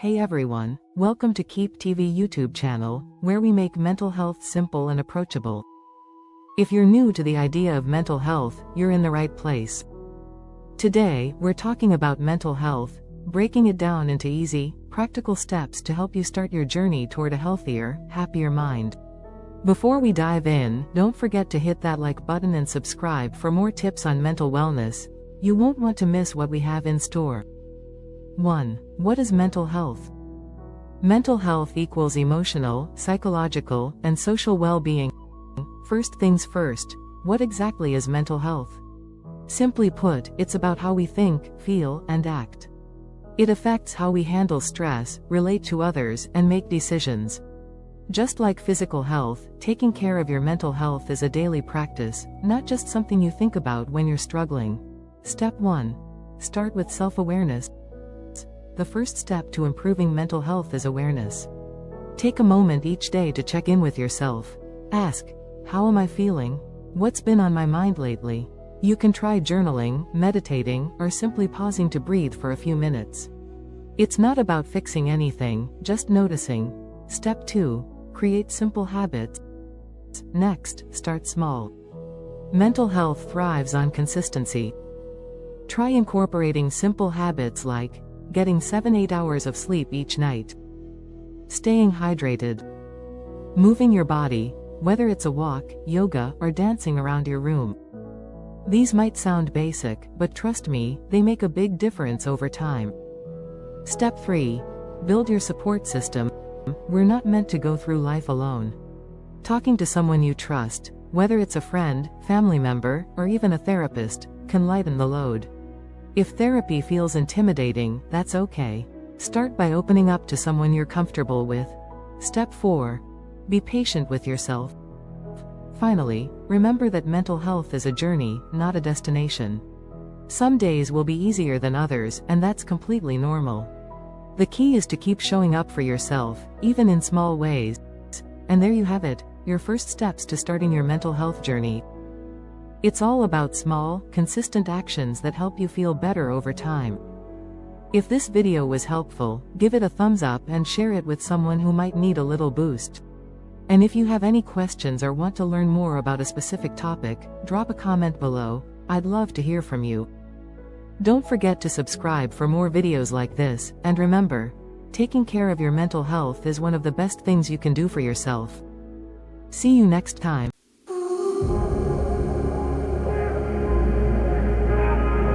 Hey everyone, welcome to Keep TV YouTube channel, where we make mental health simple and approachable. If you're new to the idea of mental health, you're in the right place. Today, we're talking about mental health, breaking it down into easy, practical steps to help you start your journey toward a healthier, happier mind. Before we dive in, don't forget to hit that like button and subscribe for more tips on mental wellness. You won't want to miss what we have in store. 1. What is mental health? Mental health equals emotional, psychological, and social well-being. First things first, what exactly is mental health? Simply put, it's about how we think, feel, and act. It affects how we handle stress, relate to others, and make decisions. Just like physical health, taking care of your mental health is a daily practice, not just something you think about when you're struggling. Step 1. Start with self-awareness. The first step to improving mental health is awareness. Take a moment each day to check in with yourself. Ask, how am I feeling? What's been on my mind lately? You can try journaling, meditating, or simply pausing to breathe for a few minutes. It's not about fixing anything, just noticing. Step 2. Create simple habits. Next, start small. Mental health thrives on consistency. Try incorporating simple habits like getting 7-8 hours of sleep each night, staying hydrated, moving your body, whether it's a walk, yoga, or dancing around your room. These might sound basic, but trust me, they make a big difference over time. Step 3. Build your support system. We're not meant to go through life alone. Talking to someone you trust, whether it's a friend, family member, or even a therapist, can lighten the load. If therapy feels intimidating, that's okay. Start by opening up to someone you're comfortable with. Step 4. Be patient with yourself. Finally, remember that mental health is a journey, not a destination. Some days will be easier than others, and that's completely normal. The key is to keep showing up for yourself, even in small ways. And there you have it, your first steps to starting your mental health journey. It's all about small, consistent actions that help you feel better over time. If this video was helpful, give it a thumbs up and share it with someone who might need a little boost. And if you have any questions or want to learn more about a specific topic, drop a comment below. I'd love to hear from you. Don't forget to subscribe for more videos like this, and remember, taking care of your mental health is one of the best things you can do for yourself. See you next time.